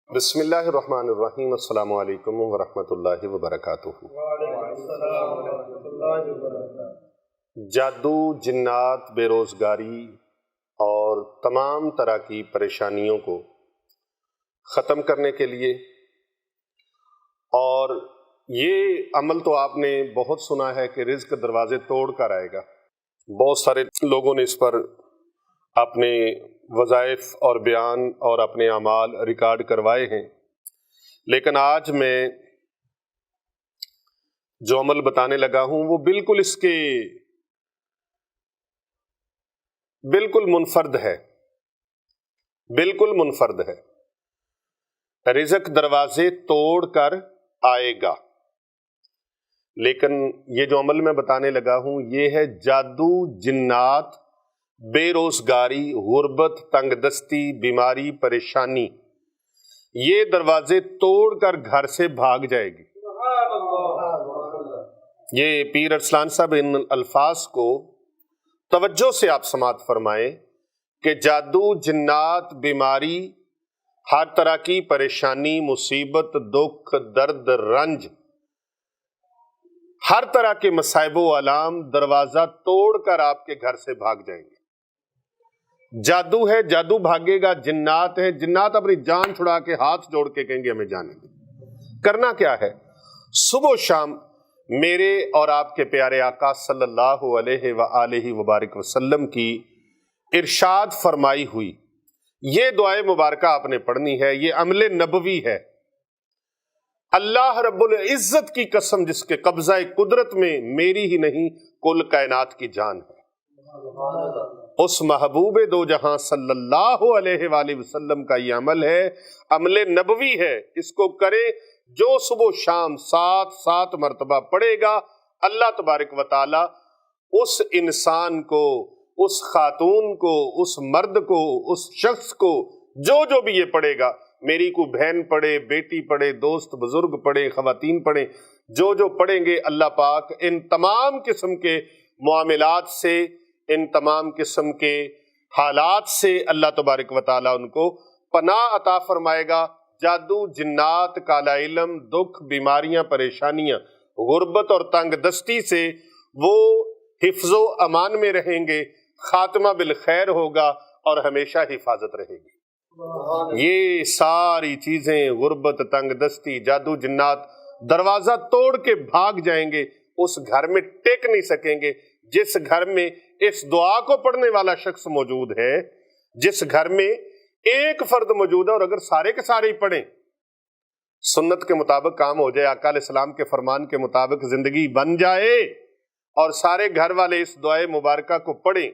بسم اللہ الرحمن الرحیم۔ السلام علیکم ورحمۃ اللہ وبرکاتہ۔ جادو، جنات، بے روزگاری اور تمام طرح کی پریشانیوں کو ختم کرنے کے لیے، اور یہ عمل تو آپ نے بہت سنا ہے کہ رزق دروازے توڑ کر آئے گا۔ بہت سارے لوگوں نے اس پر اپنے وظائف اور بیان اور اپنے اعمال ریکارڈ کروائے ہیں، لیکن آج میں جو عمل بتانے لگا ہوں وہ بالکل اس کے بالکل منفرد ہے، بالکل منفرد ہے۔ رزق دروازے توڑ کر آئے گا، لیکن یہ جو عمل میں بتانے لگا ہوں یہ ہے جادو، جنات، بے روزگاری، غربت، تنگ دستی، بیماری، پریشانی، یہ دروازے توڑ کر گھر سے بھاگ جائے گی۔ یہ پیر ارسلان صاحب ان الفاظ کو توجہ سے آپ سماعت فرمائیں کہ جادو، جنات، بیماری، ہر طرح کی پریشانی، مصیبت، دکھ، درد، رنج، ہر طرح کے مصائب و آلام دروازہ توڑ کر آپ کے گھر سے بھاگ جائیں گے۔ جادو ہے، جادو بھاگے گا۔ جنات ہے، جنات اپنی جان چھڑا کے ہاتھ جوڑ کے کہیں گے ہمیں جانے دیں۔ کرنا کیا ہے؟ صبح و شام میرے اور آپ کے پیارے آقا صلی اللہ علیہ وآلہ وبارک وسلم کی ارشاد فرمائی ہوئی یہ دعائے مبارکہ آپ نے پڑھنی ہے۔ یہ عمل نبوی ہے۔ اللہ رب العزت کی قسم جس کے قبضہ قدرت میں میری ہی نہیں کل کائنات کی جان ہے، اس محبوب دو جہاں صلی اللہ علیہ وآلہ وسلم کا یہ عمل ہے، عمل نبوی ہے۔ اس کو کرے جو صبح و شام 7 مرتبہ پڑھے گا، اللہ تبارک و تعالی اس انسان کو، اس خاتون کو، اس مرد کو، اس شخص کو جو بھی یہ پڑھے گا، میری کو بہن پڑھے، بیٹی پڑھے، دوست بزرگ پڑھے، خواتین پڑھیں، جو پڑھیں گے، اللہ پاک ان تمام قسم کے معاملات سے، ان تمام قسم کے حالات سے اللہ تبارک و تعالی ان کو پناہ عطا فرمائے گا۔ جادو، جنات، کالا علم، دکھ، بیماریاں، پریشانیاں، غربت اور تنگ دستی سے وہ حفظ و امان میں رہیں گے، خاتمہ بالخیر ہوگا اور ہمیشہ حفاظت رہے گی۔ یہ ساری چیزیں، غربت، تنگ دستی، جادو، جنات، دروازہ توڑ کے بھاگ جائیں گے، اس گھر میں ٹک نہیں سکیں گے جس گھر میں اس دعا کو پڑھنے والا شخص موجود ہے، جس گھر میں ایک فرد موجود ہے، اور اگر سارے کے سارے ہی پڑھیں، سنت کے مطابق کام ہو جائے، آقا علیہ السلام کے فرمان کے مطابق زندگی بن جائے، اور سارے گھر والے اس دعائے مبارکہ کو پڑھیں۔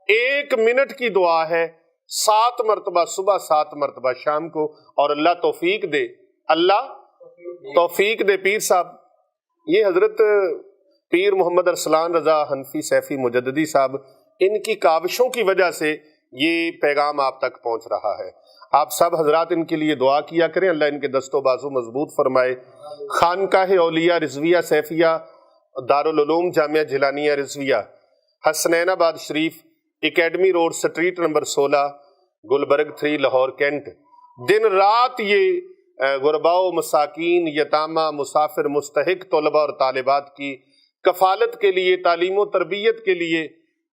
1 منٹ کی دعا ہے، 7 مرتبہ صبح، 7 مرتبہ شام کو، اور اللہ توفیق دے، اللہ توفیق دے۔ پیر صاحب، یہ حضرت پیر محمد ارسلان رضا حنفی سیفی مجددی صاحب، ان کی کاوشوں کی وجہ سے یہ پیغام آپ تک پہنچ رہا ہے۔ آپ سب حضرات ان کے لیے دعا کیا کریں، اللہ ان کے دست و بازو مضبوط فرمائے۔ خانقاہ اولیاء رضویہ سیفیہ، دارالعلوم جامعہ جیلانیہ Rizviya, Hasnainabad Sharif, academy road, street number 16، Gulberg 3، Lahore cantt. دن رات یہ غرباء و مساکین، یتامہ، مسافر، مستحق طلباء اور طالبات کی کفالت کے لیے، تعلیم و تربیت کے لیے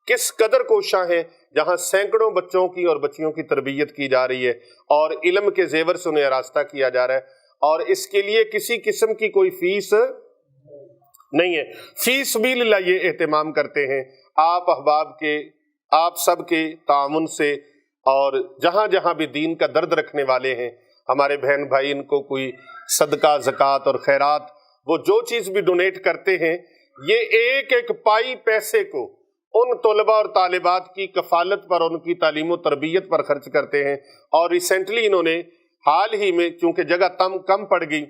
کس قدر کوشاں ہیں، جہاں سینکڑوں بچوں کی اور بچیوں کی تربیت کی جا رہی ہے اور علم کے زیور سے انہیں آراستہ کیا جا رہا ہے، اور اس کے لیے کسی قسم کی کوئی فیس نہیں ہے۔ فی سبیل اللہ یہ اہتمام کرتے ہیں آپ احباب کے، آپ سب کے تعاون سے، اور جہاں جہاں بھی دین کا درد رکھنے والے ہیں ہمارے بہن بھائی، ان کو کوئی صدقہ، زکوٰۃ اور خیرات، وہ جو چیز بھی ڈونیٹ کرتے ہیں، یہ ایک ایک پائی پیسے کو ان طلباء اور طالبات کی کفالت پر، ان کی تعلیم و تربیت پر خرچ کرتے ہیں۔ اور ریسنٹلی انہوں نے حال ہی میں، چونکہ جگہ کم پڑ گئی،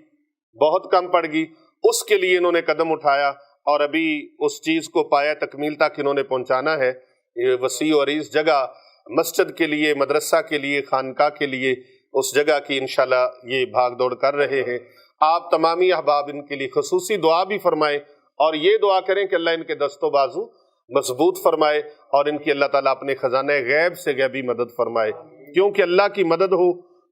بہت کم پڑ گئی، اس کے لیے انہوں نے قدم اٹھایا، اور ابھی اس چیز کو پایا تکمیل تک انہوں نے پہنچانا ہے۔ یہ وسیع و عریض جگہ مسجد کے لیے، مدرسہ کے لیے، خانقاہ کے لیے، اس جگہ کی انشاءاللہ یہ بھاگ دوڑ کر رہے ہیں۔ آپ تمامی احباب ان کے لیے خصوصی دعا بھی فرمائیں، اور یہ دعا کریں کہ اللہ ان کے دست و بازو مضبوط فرمائے، اور ان کی اللہ تعالیٰ اپنے خزانہ غیب سے غیبی مدد فرمائے، کیونکہ اللہ کی مدد ہو